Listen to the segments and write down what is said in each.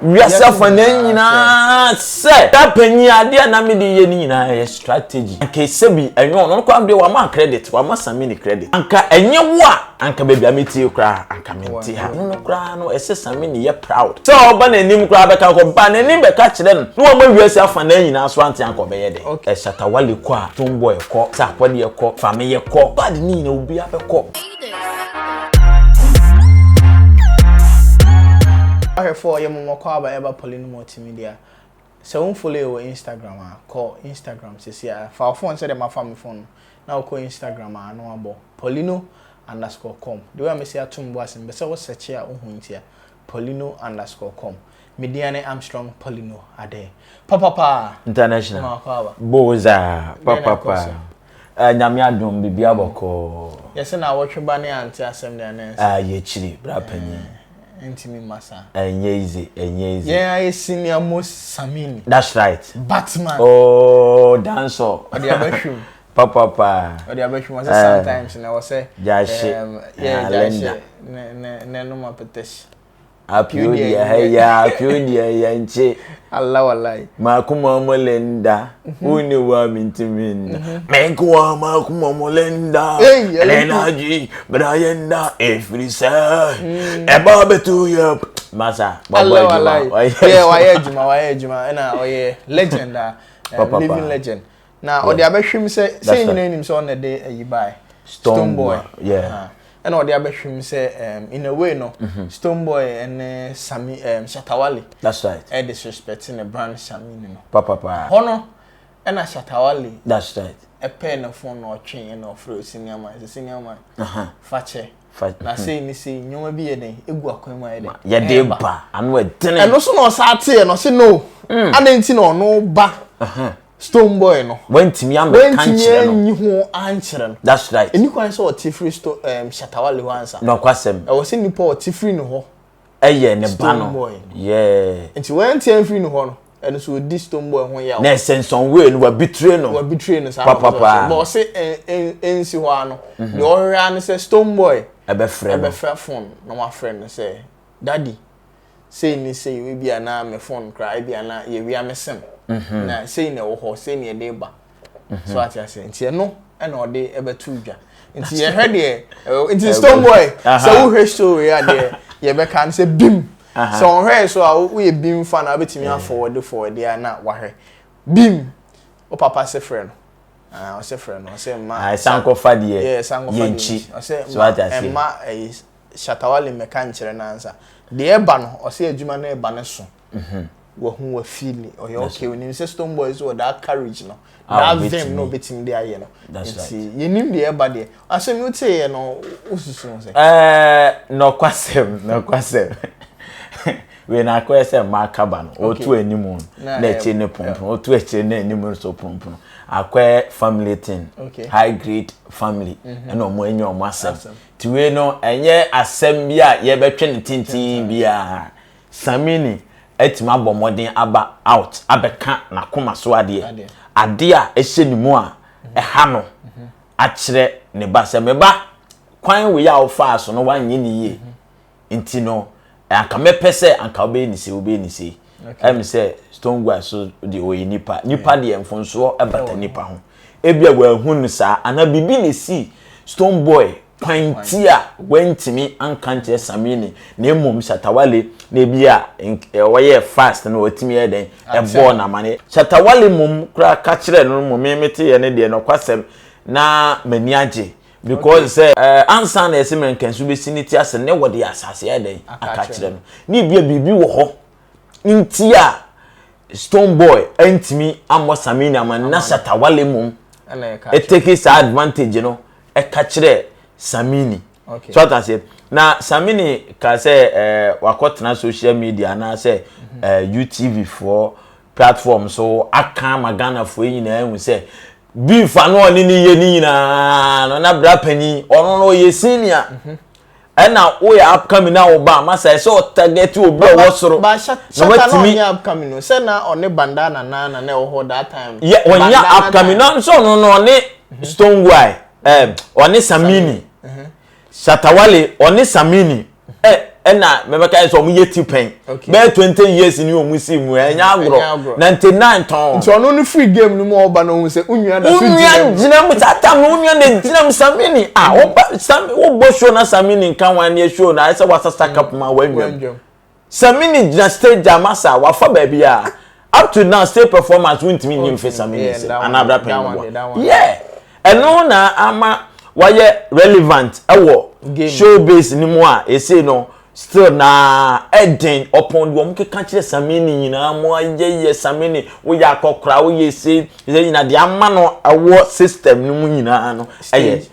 wiase fane nyina se da panyi ade na me de ye nyina ye strategy anka sebi enyo no kwa de wa ma credit wa ma Samini credit anka enye wo anka baby ameti kra anka menti ha no kra no ese Samini ye proud so oba na nim kra beka ko ba na nim beka kire no no ma wiase afane nyina so ante anka be ye de e Shatawale kwa Stonebwoy ko sa kwade ye ko fame ye ko bad ni na obi abeko for your mama call by ever Paulino multimedia. So won't follow your Instagram call Instagram says yeah. For our phone said my family phone. Now call Instagram no abo Paulino_com. The way I say atum boys and besa was search here here. Paulino_com. Mediane Armstrong Paulino ade. Papa International. Boza papa. Nyame adom bibia boko. Yes na watch bani anti asem dey na. Ye chiri bra panyi. Intimi masa. Easy. Yeah, I senior most Samini. That's right. Batman. Oh, dancer. Or the abeshum. Papa. Or the abeshum. Sometimes and I was say. Jashi. Yeah, Jashi. Ne no more petition. Apiudia, hey ya, apiudia yanche. Allah wallahi. Makuma molenda. Uni wa mintimin. Mekwa makuma molenda. Elenaji. Brayenda. Efrisa. Eba betu ya. Masa. Allah wallahi. Yeah, waye juma. Ena oye legend. Living legend. Na odi abeshim say you know him so on the day you buy. Stonebwoy. Yeah. And all the abeshim say in a way no Stonebwoy and Shatawale. That's right. Disrespecting the brand Samini no. Papa. Hono and a Shatawale. That's right. A pen of phone or chain or fruit senior man, the senior man. Fache. Na say ni say nyoma bi ye den egu akwema ye den. Ye de ba anu e den. And no so no sate no say no. Anenti no ba. Stonebwoy no. Wentimi am be kanchire no. Wentimi ho anchire no. That's right. Eni kwan so tifri Shatawale ho ansa. No kwasem. E wo se nipa o tifri no ho. Eye ne ba no. Yeah. Nti wenti enfri no ho no. Eno so di Stonebwoy ho ya. Na senson we no wa betray no. Wa betray no sa. Papa. But se ensi ho ano. The ora no say Stonebwoy ebe frɛ phone no ma friend no say daddy say ni say we bia na me phone cry bia na ye wi amesem. Na say na wo ho say na dey ba. So ati ase nti no e na ode ebe tu dwa. Nti ye hwe de nti Stonebwoy so wo hwe story ya de ye be kan say bim. So on hwe so a we bim fan na betimi forward ya na wa hwe. Bim. O papa say friend. O say friend o say ma. Sanko fade ye. Yeah, sanko fade. O say so ati ase. Ma Shatawale me kan kire na ansa. De eba no o say adwuma na eba ne so. Wo hu wa feeling or you okay when you say Stonebwoy so that courage no that them no betim dey aye no that's right you nim dey eba dey asem you say no ususu say no kwasem we na kwese makaba no otu animu na eche ne pompon otu eche na animu so pompon akwa family thing high grade family and omo enye omo asem tiwe no enye asem bia ye betwe ne tintin bia Samini etima bomodin aba out abeka na koma so ade a ehye ni mu a eha no a kire ne ba se meba kwan we ya ofa so no wanye ni ye nti no anka mepese anka obe ni se em se Stonebwoy so de oyi nipa de emfonso ebata nipa ho ebia wa hunu sa ana bibi ne si Stonebwoy kwantia wentimi ankanche Samini na emom Shatawale na bia woye fast na otimi ye den ebo na mane Shatawale mom kra ka kire no mom mete ye ne de no kwasem na mani age because say ansa na ese menkensu be siniti ase ne wode asase ye den aka kire no ni bia bibi wo ho ntia Stonebwoy entimi amo Samini amana na Shatawale mom take his advantage no e ka kire Samini. Okay. So that say na Samini ka say wakotena social media na say UTV for platform so aka magana for nyina ehun say beef anu oni ni ye ni na no na bra pani ono no ye senior na we upcoming na oba ma say so target obi o wosoro ba watimi upcoming no say na oni bandana na o ho that time yeah when ya upcoming no so no oni Stonebwoy oni Samini Shatawale oni Samini ena me beka so omu yeti pen be 20 years ni omu si mu enya agro 99 ton so no free game no mo oba no hu se unnua da so gina mu tata mu unnua na gina mu Samini oba Samini wo bo show na Samini nkan wan ne show na ese wasa stack up ma wanwam Samini gina stage amasa wa fa ba bia up to now stage performance won't mean him face Samini another pen yeah eno na ama why relevant ewo showbiz ni mo a ese no still na eden upon wo mke kan kire Samini nyina mo ye Samini wo ya kokra wo ye se nyina de ama no ewo system ni mu nyina no stage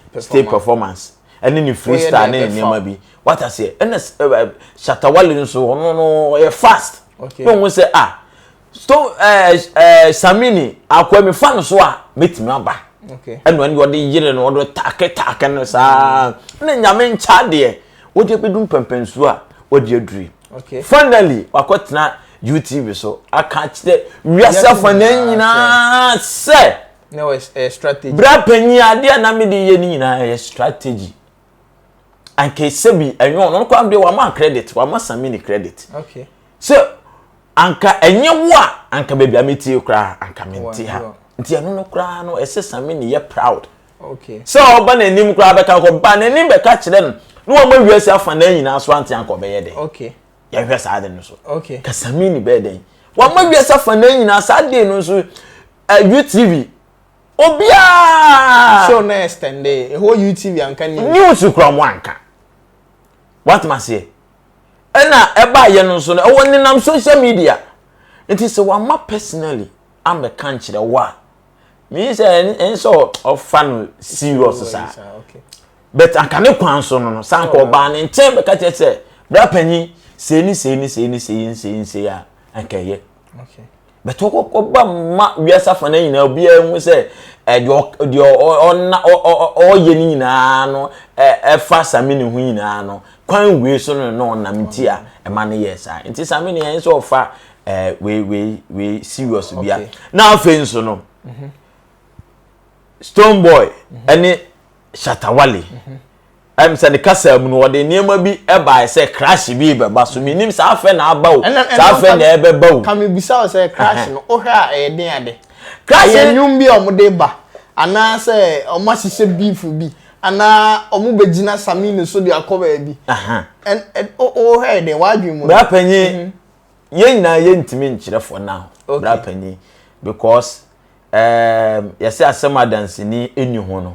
performance ene ni freestyle ne nyama bi what I say ene Shatawale nso no fast no say so Samini akwa me fan so a metimi aba okay eno ani ode yire no ode take no sa na nyame ncha de ode bedum pempensu a ode aduri okay finally wakotena UTV so aka kire wiasa fana nyina se no strategy bra panyi ade na me de ye nyina strategy anke sebi enyo no kwa mde wa ma credit wa ma Samini credit okay so anka enye wo a anka baby ameti kra anka menti ha nti eno no kra no ese Samini ye proud okay so oba na nim kra beka ko ba na nim beka kire no no ma wiase afa na nyina so anti anka be ye de okay ya wiase ade no so okay ka Samini be de wa ma wiase afa na nyina sa de no so UTV obia so na extend e ho UTV anka ni news kra mo anka what ma say ena eba ye no so no e woni nam social media it is wa ma personally am be kan kire wa me say en so of fan serious sa okay but anka ne kwan so no san ko ba ne ntem be ka kire say bra panyi seni ya anka ye okay but ko ba ma wiasa fa na nyina obi enwu say de o ye ni nyina no fa Samini hu nyina no kwan we so no nam ti a e ma ne yes a nti Samini yen so fa we serious bia na afen so no Stone Boy any Shatawale am say the castle mu no de niema bi e ba say crash bi be ba so minim sa afen na aba o sa afen na e be ba o kam bisa o say crash no o hwa e den ade crash nyum bi o mo de ba ana say o ma hihye beef bi ana o mo begina Samini so de akoba bi and o hwa e den wa dwum bra panyi ye nyina ye ntimi nkire for now bra panyi because yes asema dance ni eni ho no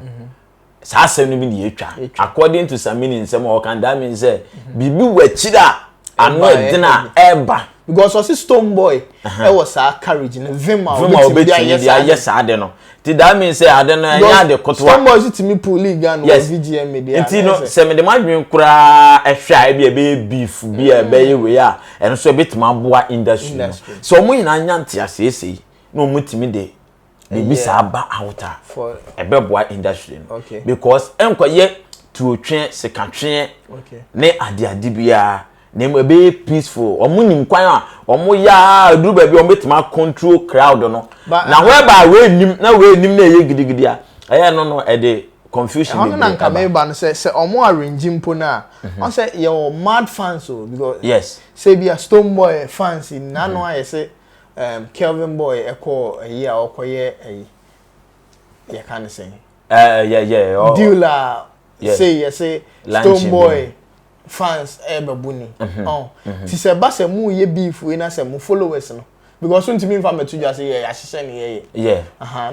sa asem no bi na yetwa according to Samini nsem o kan that means say bibi wachira ano edina eba because o Stone Boy e was a courage na vima obetimi dia yes ade no ti that means say ade no anya de kotwa Stone Boy timi pull gan no VGM media nti no se me de madwen kura ehwa e be beef bi e be ye we a eno so betima boa industry so mo nyina anya ntia sesei no mutimi de bibi sa ba outa for ebeboa industry okay because enkoye tuotwe sekatwe ne ade bia na be peaceful omunim kwan a omo ya duru ba bi ometima control crowd no na whereby we nim na ye gidigidi a no e de confusion be na nka me ba no say omo arrange mpo na on say your mad fans so because yes say be a Stone Boy fans na no I say Kelvin Boy eko ayi a okoye ayi ya kan say dealer say Stone Boy fans ebebuni ti se ba se mu ye beef we na se mu followers no because so ntimi mfa metu ja say ya hihye ne ye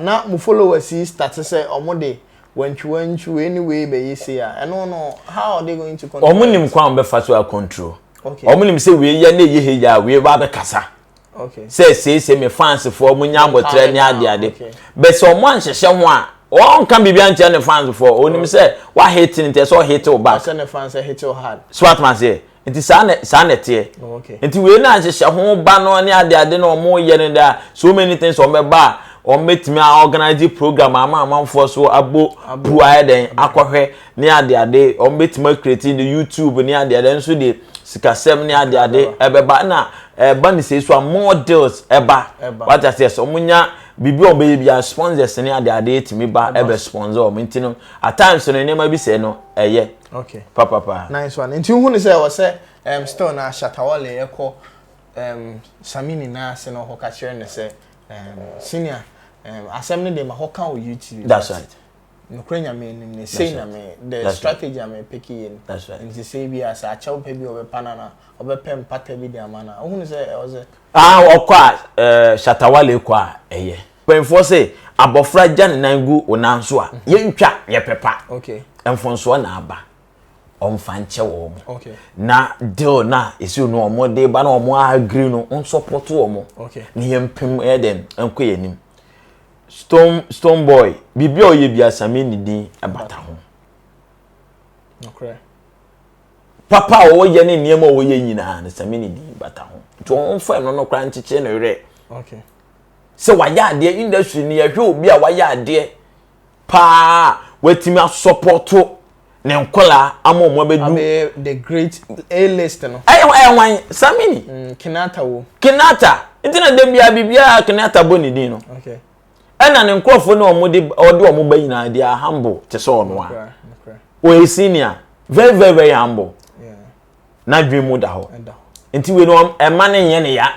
na mu followers start say omo de wantwu anyway be ye say I don't know how are they going to control omo nim kwa be fa so control omo nim say we ye na ye he ya we ba be kasa okay say me fans for omo nya abotre ne ade be so omo anhyehe ho a on can be behind the fans for onim say wa hating it so hate o back say the fans hate you hard swat man say nti sa na tie okay nti we na anhyehe ho ba no ne ade no omo ye ne da so many things on me ba on metimi organize program ama for so abo bua den akohwe ne ade on metimi create the YouTube ne ade nso de sikasem ne ade ebeba na ba ni say so more deals eba what I say so munya bibi o be bia sponsors ne ade etimi ba ebe sponsor o mintino at times no nema bi say no eye Okay. Papa. Nice one. Nti hu ni say wo say still na Shatawale yeko Samini na se no ho ka kire ne say senior asem ne de ma ho kan o YouTube. That's right. No kwenya me ne say na me the strategy am peki yin. That's right. Nti say bi as a chaw pe bi obepa na obepem pata bi de amana. Hu ni say o say okwa Shatawale kwa eye. Penfo say abofra jan nangu onanso a yentwa ye pepa. Okay. Enfonso na aba. Omfanche wo. Okay. Na deal na esi no omo de ba na omo agree no on support wo. Okay. Ni yempem eden enko yanim. Stone boy bibia oye bia Samini din abata ho. Okay. Papa wo ye ne niam wo ye nyina na Samini din bata ho. To on fa no kra ncheche no re. Okay. Se wa ya ade industry ni ye hwe obi a wa ya ade pa wetimi support ne nkola amomo bedu the great A-list no wan Samini Kinata wo Kinata intina dem bia bibia Kinata boni din no okay ana ne nkrofo ne omode ode omo ba nyina dia humble te so no a o senior very very very humble yeah na dwimu da ho nti we no ema ne nye ne ya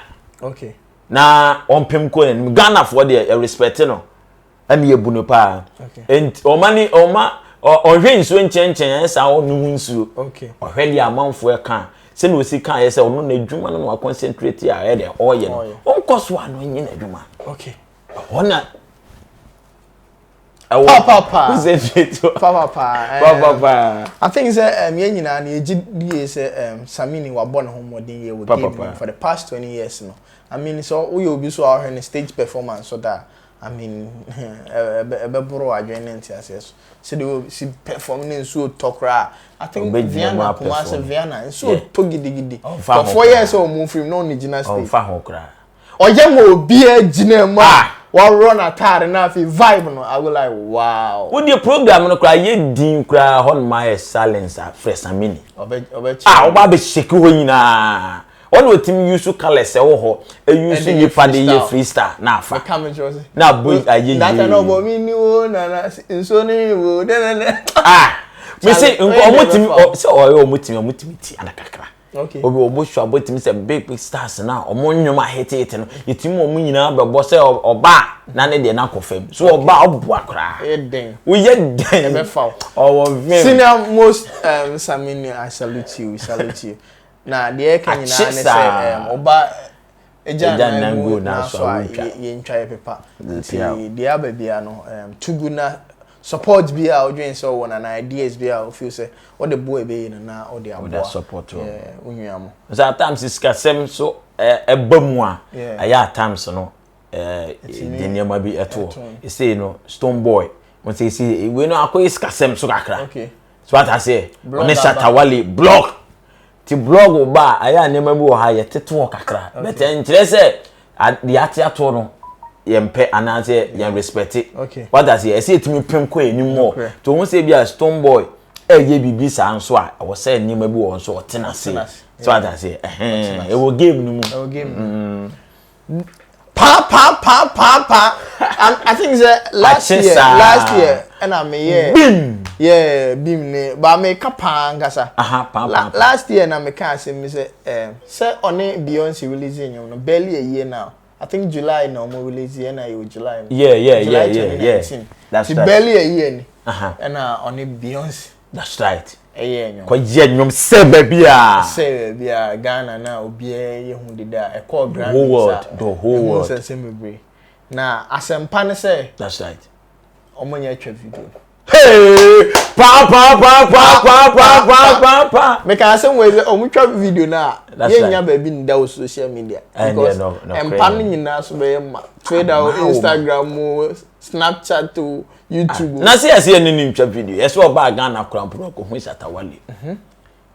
okay na ompem ko ne Ghana for the respect no ani ebuno pa enti oma ohwe nsuo nchenchen sa onu nsuo okay ohwe dia amanfo e kan se no si kan ye se onu na adwuma no wa concentrate a e de oye no onkoso ano nyi na adwuma okay ona papa I think say me nyina na ejidie say Samini wa born homodin ye with game for the past 20 years no I mean so we obi so our stage performance so that I mean ebeboro adwenent access so they see performing so tokra I think Viana kuma say Viana so to gidigidi for 4 years o move from no original stage fa ho kra oye mo obi agina ma wa run atare na fi vibe no I will like wow what the program no kra ye din kra hon my silence for Samini oba be shake ho nyina one with him use colors wo ho use you for the freestyle na afa na boy aye that no bo mi ni wo na nso ni wo me say omotimi say omotimi ti anakakra okay obi oboshu abotimi say big stars na omonyoma hete no yetimi omu nyina bebo say oba na ne de na kofam so oba obu akra den we ye den e be fa senior most Samini I salute you na de ka nyina ne say oba eja nangu na so ye ntwa ye pepa de ababia no tugu na support bia odwen so won an ideas bia feel say what the boy be na all the abo support unwam so at times iskasem so ebamu a aya at times no de niam bi eto e say no Stone boy won say see we no akoy iskasem so kakra okay so what I say on Shatawale blog ti blog ba aya niam bi wo ha ye teto kakra but nkire say de atiato no yempe anase yem respect it okay what does he say etimi pem ko enim mo to won say bia Stone boy ye bibi sa anso a wo say nima bi wo so otena se so what does he e wo game no mu pa I think last year and I me bim ne ba me kapa ngasa last year na me can say me say on Beyonce releasing no barely a year now I think July no more release and July. Yeah. That's right. Barely a year. And on Beyonce. That's right. A year. Ko ye nyom se bia. Se bia Ghana na obi ye hu dida e call grand the whole world. Na asempa ne say. That's right. Omonya twa video. Hey! Pa. Me can say we omutwa video na ye nya ba bi nda o social media because empan nyina so be ma Twitter, Instagram, Snapchat to YouTube. Na say any ntwa video. Yes we ba Ghana krampo ko hu Shatawale.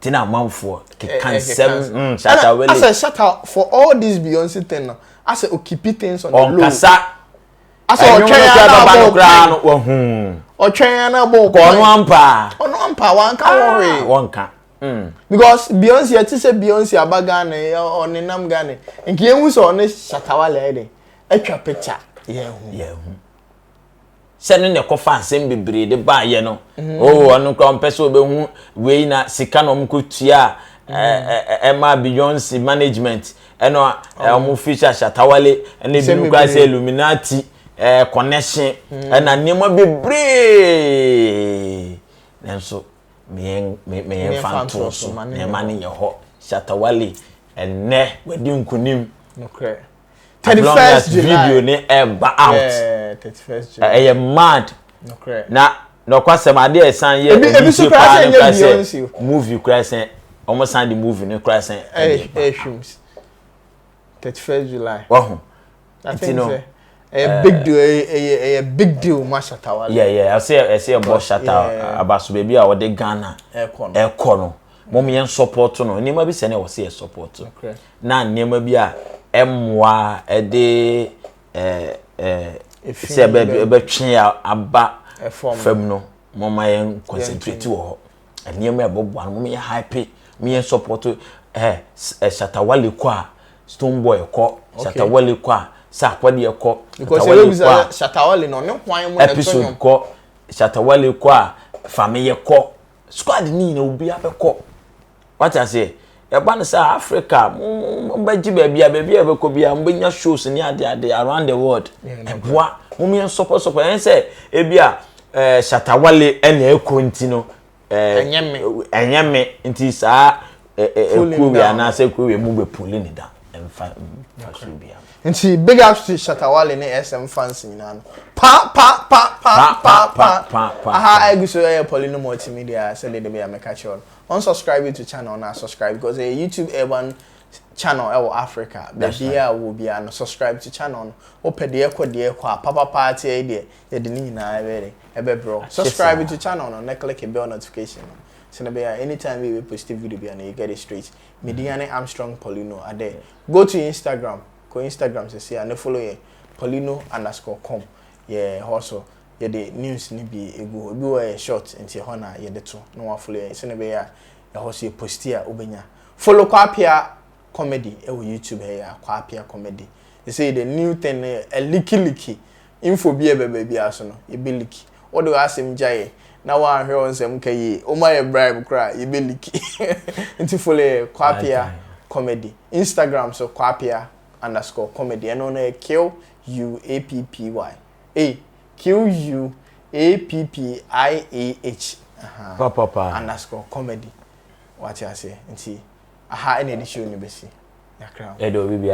Tina manfo ke kan sem Shatawale. I say shut out for all this Beyonce thing. I say occupy things on the low. Kasa. I say o twen na bo ko no ampa wan ka worry won ka because Beyonce ti say Beyonce abaga na on nam Ghana nki enwu so on Shatawale ede atwa picture ye hu se no ne kofa asem bebre de ba ye no oh anu kra mpese obehu we na sika no mkotua Emma Beyonce management eno omo feature Shatawale ene bi kra se Illuminati connection na niema bebre nenso me fanto so na mani ye ho Shatawale enne wadi nkunim okay 31st video ni eba out 31st July mad okay na no kwasem ade esan ye movie kwasem almost the movie no kwasem films 31st July wow I think a big deal a big deal Shatawale yeah I say about Shatta abaso baby a wode Ghana no mom yen support no nima bi se na wo se support okay na nima bi a emwa ede se be twen aba fam no mama yen concentrate wo nima e bobo an mom yen happy me yen support Shatawale ko a Stonebwoy ko Shatawale ko a Sarkodie ko Shatawale no ne hwan mo episode ko Shatawale ko a family ko squad ni na obi abeko what I say e ban say Africa mbaji baby abeko bia mbenya shows ni ade around the world eboa mum yen support en say e bia Shatawale ene ekontino enyeme nti saa ekuwi ana say ekuwi mu be pulling it down emfa bia nti big up to Shatawale ne SM fans nyina no pa aha eguso Paulino multimedia say dey be make catch unsubscribe to channel na subscribe because a YouTube urban channel e Africa be bia wo bia no subscribe to channel no opede ekode papa party e de ni nyina ebe bro subscribe to channel no na click the bell notification no so na be anytime we post a video bia na you get it straight Mediane Armstrong Paulino ade go to Instagram say and follow ye Paulino_com yeah also ye the news ni bi egu obi wa short nti ho na ye de to no wa follow ye se ne be ya also ye post ya obenya follow Kwapia comedy e wo YouTube he ya Kwapia comedy they say the new thing a licky info bi e be aso no ye be licky what do asem jaye na wa hwe on sem kai o ma ye bribe kra ye be licky nti follow Kwapia comedy Instagram so Kwapia_comedy and on a QUAPPY QUAPPIAH _comedy what you say nti aha any edition ni besi yakra edo bi